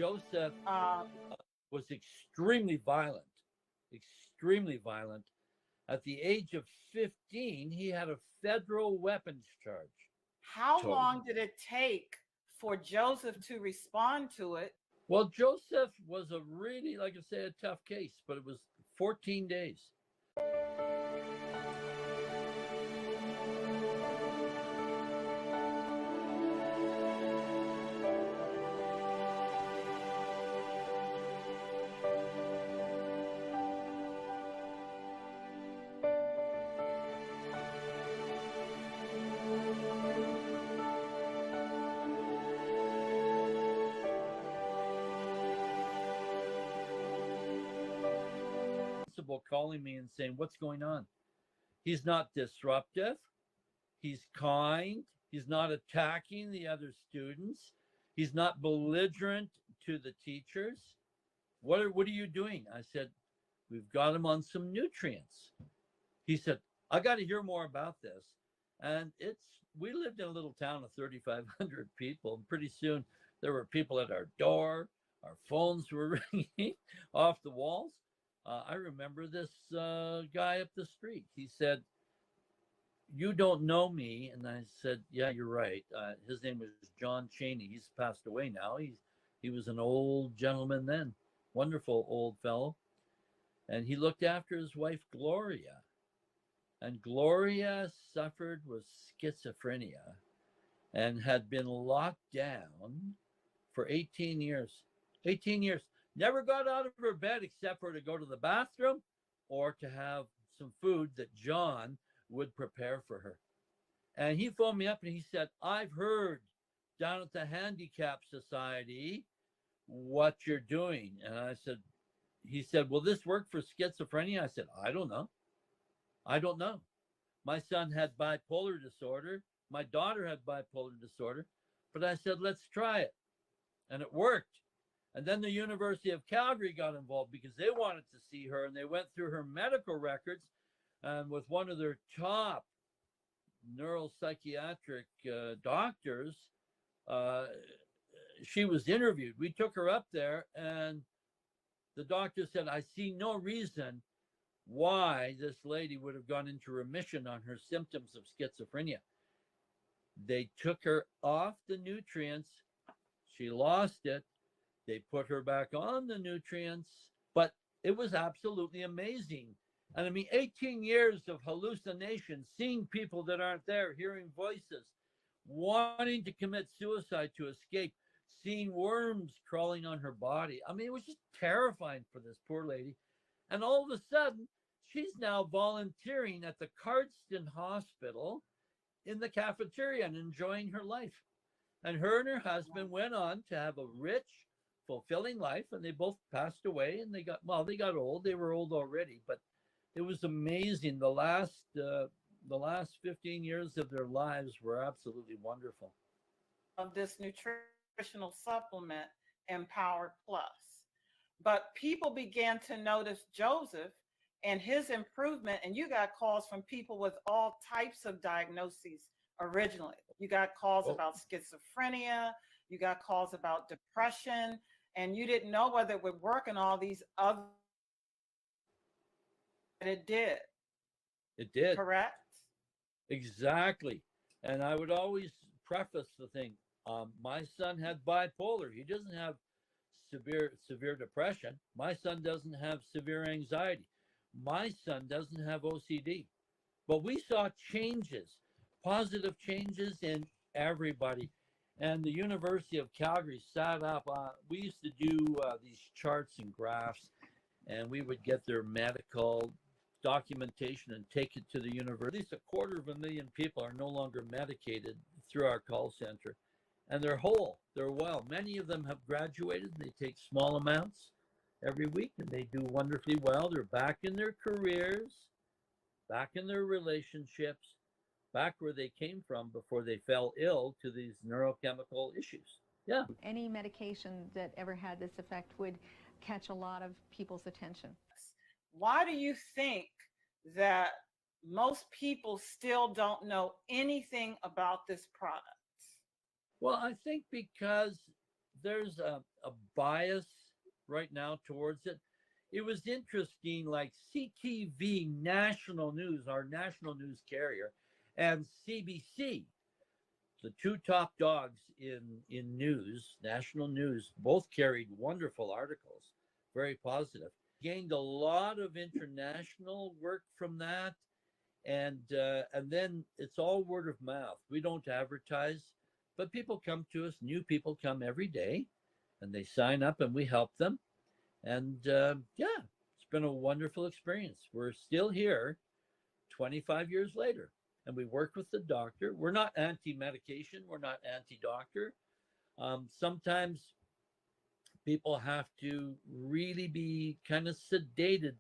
Joseph Uh, was extremely violent, extremely violent. At the age of 15, he had a federal weapons charge. how Totally. long did it take for Joseph to respond to it? Well, Joseph was a really, like I say, a tough case, but it was 14 days. Principal calling me and saying, "What's going on?" He's not disruptive. He's kind. He's not attacking the other students. He's not belligerent to the teachers. What are you doing? I said, "We've got him on some nutrients." He said, "I got to hear more about this." And we lived in a little town of 3,500 people. And pretty soon there were people at our door. Our phones were ringing off the walls. I remember this guy up the street. He said, "You don't know me." And I said, "Yeah, you're right." His name was John Cheney. He's passed away now. He was an old gentleman then, wonderful old fellow. And he looked after his wife, Gloria. And Gloria suffered with schizophrenia and had been locked down for 18 years. 18 years. Never got out of her bed except for to go to the bathroom or to have some food that John would prepare for her. And he phoned me up and he said, "I've heard down at the Handicap Society what you're doing." And he said, "Will this work for schizophrenia?" I said, "I don't know. I don't know. My son had bipolar disorder. My daughter had bipolar disorder. But I said, let's try it." And it worked. And then the University of Calgary got involved because they wanted to see her, and they went through her medical records. And with one of their top neuropsychiatric doctors, she was interviewed. We took her up there, and the doctor said, "I see no reason why this lady would have gone into remission on her symptoms of schizophrenia." They took her off the nutrients. She lost it. They put her back on the nutrients, but it was absolutely amazing. And I mean, 18 years of hallucinations, seeing people that aren't there, hearing voices, wanting to commit suicide to escape, seeing worms crawling on her body. I mean, it was just terrifying for this poor lady. And all of a sudden, she's now volunteering at the Cardston Hospital in the cafeteria and enjoying her life. And her husband went on to have a rich, fulfilling life, and they both passed away. And they got old. They were old already, but it was amazing. The last 15 years of their lives were absolutely wonderful. Of this nutritional supplement, Empower Plus. But people began to notice Joseph and his improvement, and you got calls from people with all types of diagnoses originally. You got calls about schizophrenia, you got calls about depression, and you didn't know whether it would work in all these other. It did. It did. Correct? Exactly. And I would always preface the thing. My son had bipolar. He doesn't have severe depression. My son doesn't have severe anxiety. My son doesn't have OCD. But we saw changes, positive changes in everybody. And the University of Calgary sat up. We used to do these charts and graphs, and we would get their medical documentation and take it to the university. At least 250,000 people are no longer medicated through our call center. And they're whole, they're well. Many of them have graduated. They take small amounts every week, and they do wonderfully well. They're back in their careers, back in their relationships, back where they came from before they fell ill to these neurochemical issues. Yeah. Any medication that ever had this effect would catch a lot of people's attention. Why do you think that most people still don't know anything about this product? Well, I think because there's a bias right now towards it. It was interesting, like CTV National News, our national news carrier, and CBC, the two top dogs in news, national news, both carried wonderful articles, very positive. Gained a lot of international work from that, and then it's all word of mouth. We don't advertise, but people come to us. New people come every day, and they sign up, and we help them. And yeah, it's been a wonderful experience. We're still here 25 years later, and we work with the doctor. We're not anti-medication. We're not anti-doctor. Sometimes people have to really be kind of sedated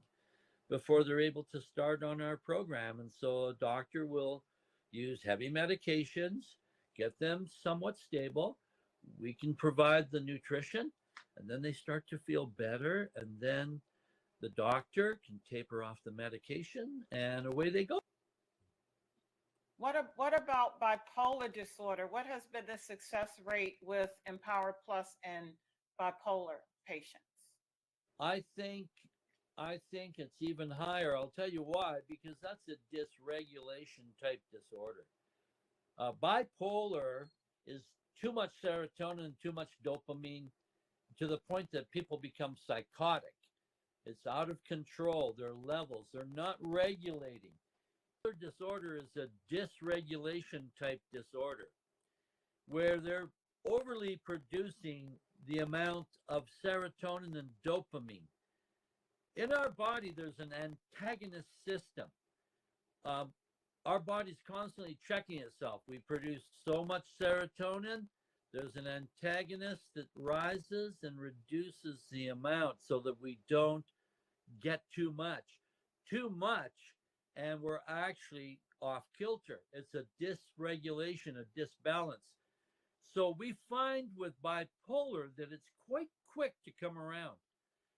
before they're able to start on our program. And so a doctor will use heavy medications, get them somewhat stable. We can provide the nutrition, and then they start to feel better. And then the doctor can taper off the medication, and away they go. What about bipolar disorder? What has been the success rate with Empower Plus and bipolar patients? I think I think it's even higher. I'll tell you why, because that's a dysregulation type disorder. Bipolar is too much serotonin, too much dopamine, to the point that people become psychotic. It's out of control. Their levels, they're not regulating. Disorder is a dysregulation type disorder where they're overly producing the amount of serotonin and dopamine. In our body, there's an antagonist system. Um, our body's constantly checking itself. We produce so much serotonin, there's an antagonist that rises and reduces the amount so that we don't get too much. Too much, and we're actually off kilter. It's a dysregulation, a disbalance. So we find with bipolar that it's quite quick to come around.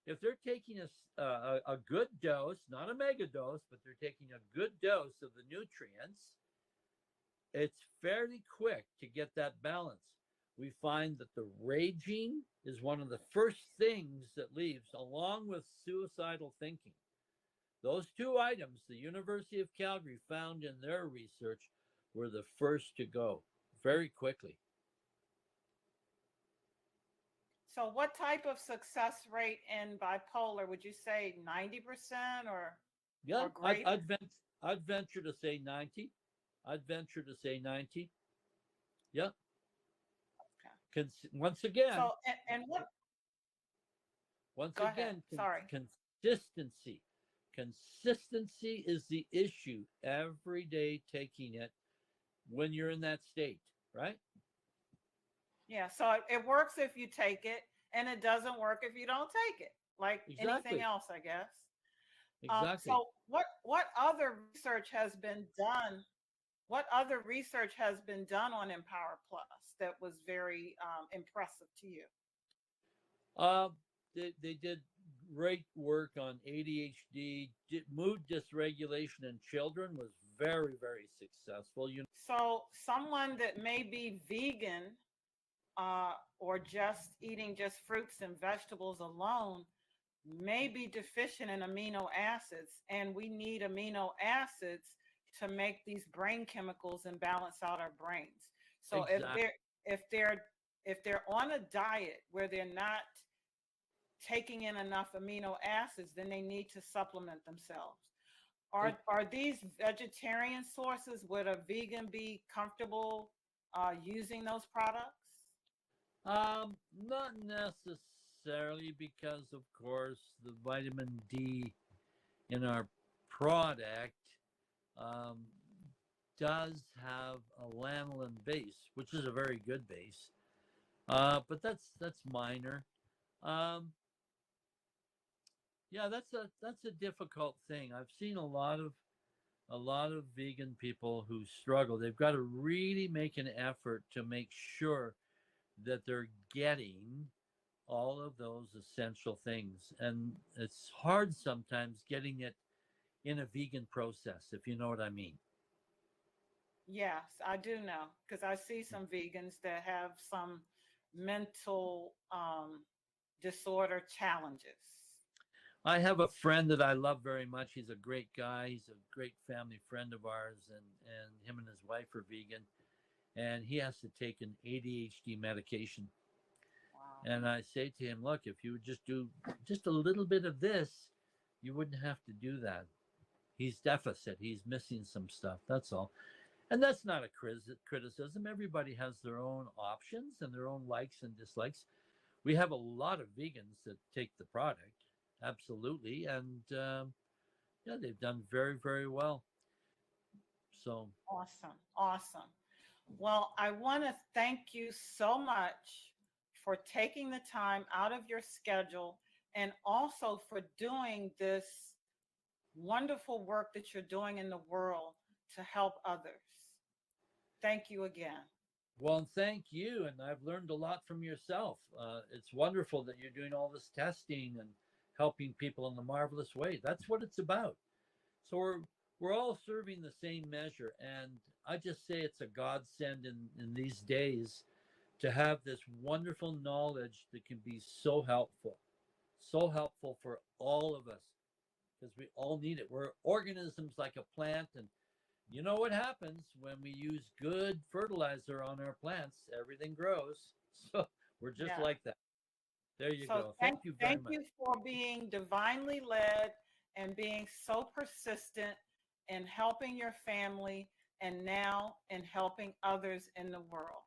If they're taking a good dose, not a mega dose, but they're taking a good dose of the nutrients, it's fairly quick to get that balance. We find that the raging is one of the first things that leaves, along with suicidal thinking. Those two items, the University of Calgary found in their research, were the first to go very quickly. So what type of success rate in bipolar would you say 90% Yeah, or greater? I'd venture to say 90. I'd venture to say 90. Yeah. Once again, So and what once go ahead. again, Sorry. consistency. Consistency is the issue. Every day taking it when you're in that state, right? Yeah, so it works if you take it and it doesn't work if you don't take it. Like anything Exactly. else, I guess. Exactly. So what other research has been done? What other research has been done on Empower Plus that was very impressive to you? Uh, they did great work on ADHD. Mood dysregulation in children was very, very successful. So someone that may be vegan or just eating just fruits and vegetables alone may be deficient in amino acids, and we need amino acids to make these brain chemicals and balance out our brains. So Exactly. if they're on a diet where they're not taking in enough amino acids, then they need to supplement themselves. Are these vegetarian sources? Would a vegan be comfortable using those products? Not necessarily, because of course the vitamin D in our product um, does have a lanolin base, which is a very good base. But that's minor. Um, yeah, that's a difficult thing. I've seen a lot of vegan people who struggle. They've got to really make an effort to make sure that they're getting all of those essential things. And it's hard sometimes getting it in a vegan process, if you know what I mean. Yes, I do know because I see some vegans that have some mental disorder challenges? I have a friend that I love very much. He's a great guy. He's a great family friend of ours, and him and his wife are vegan, and he has to take an ADHD medication. Wow. And I say to him, look, if you would just do just a little bit of this, you wouldn't have to do that. He's deficit. He's missing some stuff. That's all. And that's not a criticism. Everybody has their own options and their own likes and dislikes. We have a lot of vegans that take the product, absolutely, and yeah, they've done very, very well. So Awesome. Awesome. Well, I want to thank you so much for taking the time out of your schedule and also for doing this wonderful work that you're doing in the world to help others. Thank you again. well, thank you, and I've learned a lot from yourself. It's wonderful that you're doing all this testing and helping people in a marvelous way. That's what it's about. So we're all serving the same measure, and I just say it's a godsend in these days to have this wonderful knowledge that can be so helpful for all of us because we all need it. We're organisms like a plant, and you know what happens when we use good fertilizer on our plants? Everything grows. So we're just Yeah. like that. There you So go. Thank you very much. Thank you for being divinely led and being so persistent in helping your family and now in helping others in the world.